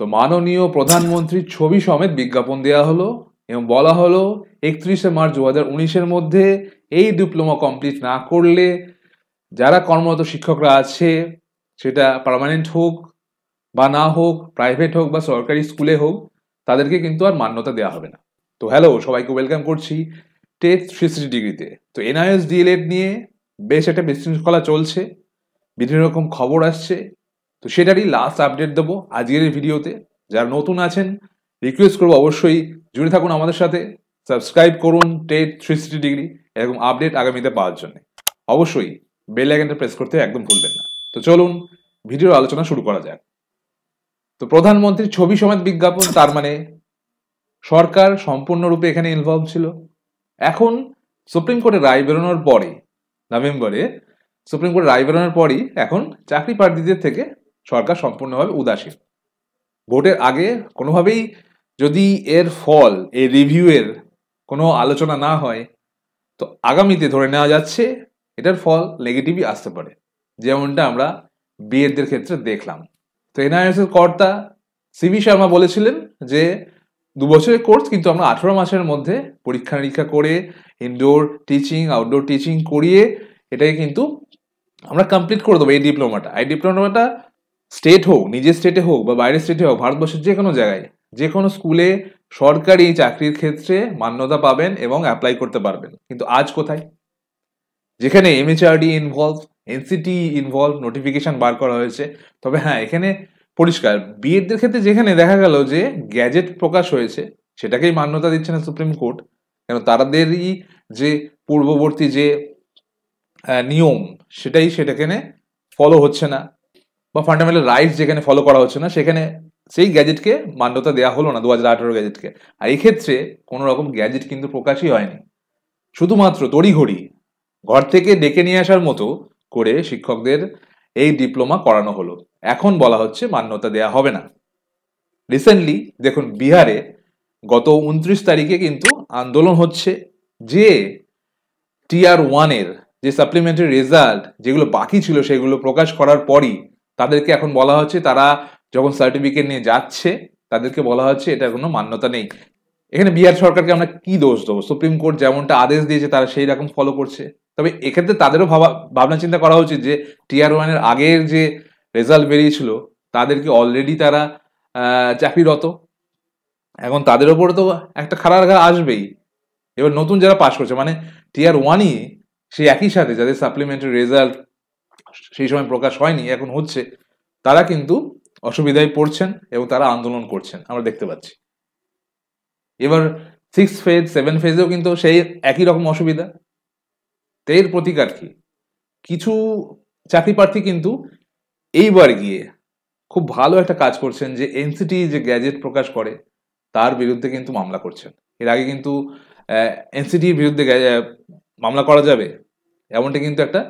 তো মাননীয় প্রধানমন্ত্রীর ছবি সমেত বিজ্ঞাপন দেওয়া হলো এবং বলা হলো 31শে মার্চ 2019-এর মধ্যে এই ডিপ্লোমা কমপ্লিট না করলে যারা কর্মরত শিক্ষকরা আছে, সেটা পার্মানেন্ট হোক বা না হোক, প্রাইভেট হোক বা সরকারি স্কুলে হোক, তাদেরকে কিন্তু আর মান্যতা দেওয়া হবে না। তো হ্যালো, সবাইকে ওয়েলকাম করছি টেট 360 ডিগ্রিতে। তো এনআইএস ডিএলএড নিয়ে বেশ একটা বিশৃঙ্খলা চলছে, বিভিন্ন রকম খবর আসছে। তো সেটারই লাস্ট আপডেট দেবো আজকের এই ভিডিওতে। যারা নতুন আছেন রিকোয়েস্ট করবো অবশ্যই জুড়ে থাকুন আমাদের সাথে, সাবস্ক্রাইব করুন টেট 360 ডিগ্রি এরকম আপডেট আগামীতে পাওয়ার জন্য। অবশ্যই বেল আইকনটা প্রেস করতে একদম ভুলবেন না। তো চলুন ভিডিওর আলোচনা শুরু করা যাক। তো প্রধানমন্ত্রীর ছবি সমেত বিজ্ঞাপন, তার মানে সরকার সম্পূর্ণরূপে এখানে ইনভলভ ছিল। এখন সুপ্রিম কোর্টের রায় বেরোনোর পরে, নভেম্বরে সুপ্রিম কোর্টের রায় বেরোনোর পরই এখন চাকরি প্রার্থীদের থেকে সরকার সম্পূর্ণভাবে উদাসীন। ভোটের আগে কোনোভাবেই যদি এর ফল, এই রিভিউয়ের কোনো আলোচনা না হয়, তো আগামীতে ধরে নেওয়া যাচ্ছে এটার ফল নেগেটিভই আসতে পারে, যেমনটা আমরা বিএডদের ক্ষেত্রে দেখলাম। তো এনআইএস এর কর্তা সিভি শর্মা বলেছিলেন যে 2 বছরের কোর্স, কিন্তু আমরা 18 মাসের মধ্যে পরীক্ষা নিরীক্ষা করে ইনডোর টিচিং আউটডোর টিচিং করিয়ে এটাকে কিন্তু আমরা কমপ্লিট করে দেবো। এই ডিপ্লোমাটা স্টেট হোক, নিজের স্টেটে হোক বা বাইরের স্টেটে হোক, ভারতবর্ষের যে কোনো জায়গায় যে কোনো স্কুলে সরকারি চাকরির ক্ষেত্রে মান্যতা পাবেন এবং অ্যাপ্লাই করতে পারবেন। কিন্তু আজ কোথায়? যেখানে MHRD involve, NCT involve, notification বার করা হয়েছে। তবে হ্যাঁ, এখানে পরিষ্কার বিএডদের ক্ষেত্রে যেখানে দেখা গেল যে গ্যাজেট প্রকাশ হয়েছে, সেটাকেই মান্যতা দিচ্ছে না সুপ্রিম কোর্ট। কেন তাদেরই যে পূর্ববর্তী যে নিয়ম সেটাখানে ফলো হচ্ছে না, বা ফান্ডামেন্টাল রাইটস যেখানে ফলো করা হচ্ছে না, সেখানে সেই গ্যাজেটকে মান্যতা দেওয়া হলো না, 2018 গ্যাজেটকে। আর এই ক্ষেত্রে কোনো রকম গ্যাজেট কিন্তু প্রকাশই হয়নি, শুধুমাত্র তড়িঘড়ি ঘর থেকে ডেকে নিয়ে আসার মতো করে শিক্ষকদের এই ডিপ্লোমা করানো হলো। এখন বলা হচ্ছে মান্যতা দেয়া হবে না। রিসেন্টলি দেখুন, বিহারে গত 29 তারিখে কিন্তু আন্দোলন হচ্ছে যে Tier 1 এর যে সাপ্লিমেন্টারি রেজাল্ট যেগুলো বাকি ছিল সেগুলো প্রকাশ করার পরই তাদেরকে এখন বলা হচ্ছে, তারা যখন সার্টিফিকেট নিয়ে যাচ্ছে তাদেরকে বলা হচ্ছে এটার কোনো মান্যতা নেই। এখানে বিহার সরকারকে আমরা কি দোষ দেবো? সুপ্রিম কোর্ট যেমনটা আদেশ দিয়েছে তারা সেই রকম ফলো করছে। তবে এক্ষেত্রে তাদেরও ভাবনা চিন্তা করা উচিত যে Tier 1 এর আগের যে রেজাল্ট বেরিয়েছিল তাদেরকে অলরেডি তারা চাকরিরত, এখন তাদের ওপরে তো একটা খারাপ আঘাত আসবেই। এবার নতুন যারা পাশ করছে, মানে Tier 1ই সেই একই সাথে যাদের সাপ্লিমেন্টারি রেজাল্ট সেই সময় প্রকাশ হয়নি এখন হচ্ছে, তারা কিন্তু অসুবিধায় পড়ছেন এবং তারা আন্দোলন করছেন, আমরা দেখতে পাচ্ছি। এবার 6 ফেজ 7 ফেজেও কিন্তু সেই একই রকম অসুবিধা। তো এর প্রতিকার কি? কিছু চাকরি প্রার্থী কিন্তু এইবার গিয়ে খুব ভালো একটা কাজ করছেন, যে এনসিটি যে গ্যাজেট প্রকাশ করে তার বিরুদ্ধে কিন্তু মামলা করছেন। এর আগে কিন্তু এনসিটির বিরুদ্ধে মামলা করা যাবে এমনটা কিন্তু একটা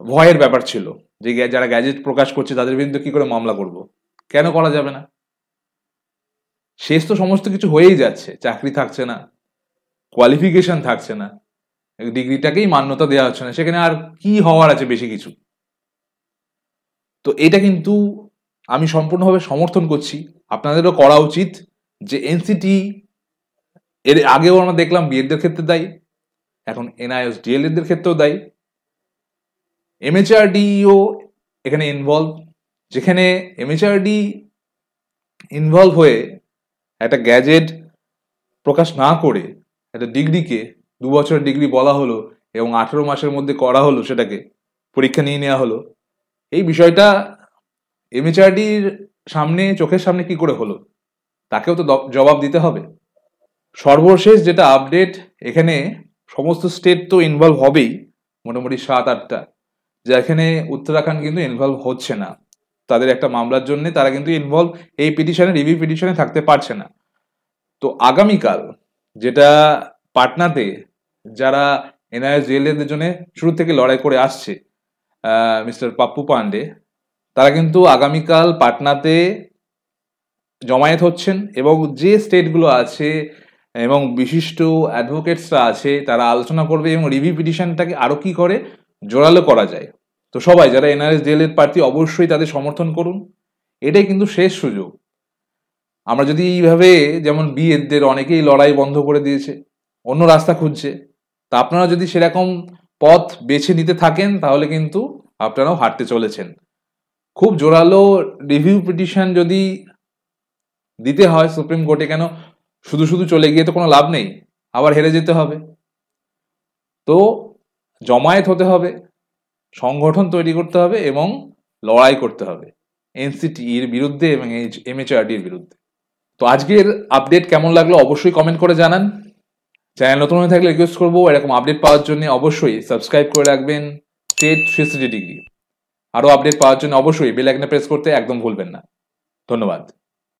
ভয়ের ব্যাপার ছিল, যে যারা গ্যাজেট প্রকাশ করছে তাদের বিরুদ্ধে কি করে মামলা করব, কেন করা যাবে না? শেষ তো সমস্ত কিছু হয়েই যাচ্ছে, চাকরি থাকছে না, কোয়ালিফিকেশন থাকছে না, ডিগ্রিটাকেই মান্যতা দেওয়া হচ্ছে না, সেখানে আর কি হওয়ার আছে বেশি কিছু? তো এটা কিন্তু আমি সম্পূর্ণভাবে সমর্থন করছি, আপনাদেরও করা উচিত। যে এনসিটি এর আগেও আমরা দেখলাম বিএডদের ক্ষেত্রে দায়ী, এখন এনআইএস ডিএলএডদের ক্ষেত্রেও দায়ী, এমএচআরডিও এখানে ইনভলভ। যেখানে এমএচআরডি ইনভলভ হয়ে একটা গ্যাজেট প্রকাশ না করে একটা ডিগ্রিকে 2 বছরের ডিগ্রি বলা হলো এবং 18 মাসের মধ্যে করা হলো, সেটাকে পরীক্ষা নিয়ে নেওয়া হলো। এই বিষয়টা এমএচআরডির সামনে, চোখের সামনে কি করে হলো, তাকেও তো জবাব দিতে হবে। সর্বশেষ যেটা আপডেট, এখানে সমস্ত স্টেট তো ইনভলভ হবেই, মোটামুটি 7-8টা, যেখানে উত্তরাখণ্ড কিন্তু ইনভলভ হচ্ছে না। তাদের একটা মামলার জন্য তারা কিন্তু ইনভলভ এই পিটিশনে, রিভিউ পিটিশনে থাকতে পারছে না। তো আগামীকাল যেটা পাটনাতে যারা এনআইএস জেএলএদের জন্য শুরু থেকে লড়াই করে আসছে, মিস্টার পাপ্পু পান্ডে, তারা কিন্তু আগামীকাল পাটনাতে জমায়েত হচ্ছেন এবং যে স্টেটগুলো আছে এবং বিশিষ্ট অ্যাডভোকেটসরা আছে তারা আলোচনা করবে এবং রিভিউ পিটিশনটাকে আরো কি করে জোরালো করা যায়। তো সবাই যারা এনআরএস ডিএলএড প্রার্থী অবশ্যই তাদের সমর্থন করুন এটাই কিন্তু শেষ সুযোগ। আমরা যদি এইভাবে, যেমন বিএডদের অনেকেই লড়াই বন্ধ করে দিয়েছে, অন্য রাস্তা খুঁজছে, তা আপনারা যদি সেরকম পথ বেছে নিতে থাকেন তাহলে কিন্তু আপনারাও হারতে চলেছেন। খুব জোরালো রিভিউ পিটিশন যদি দিতে হয় সুপ্রিম কোর্টে, কেন শুধু শুধু চলে গিয়ে তো কোনো লাভ নেই, আবার হেরে যেতে হবে। তো জমায়েত হতে হবে, সংগঠন তৈরি করতে হবে এবং লড়াই করতে হবে এনসিটি এর বিরুদ্ধে এবং এমএচআরডির বিরুদ্ধে। তো আজকের আপডেট কেমন লাগলো অবশ্যই কমেন্ট করে জানান। চ্যানেল নতুন হয়ে থাকলে রিকোয়েস্ট করবো এরকম আপডেট পাওয়ার জন্য অবশ্যই সাবস্ক্রাইব করে রাখবেন স্টেট 360 ডিগ্রি। আরও আপডেট পাওয়ার জন্য অবশ্যই বেল আইকনে প্রেস করতে একদম ভুলবেন না। ধন্যবাদ।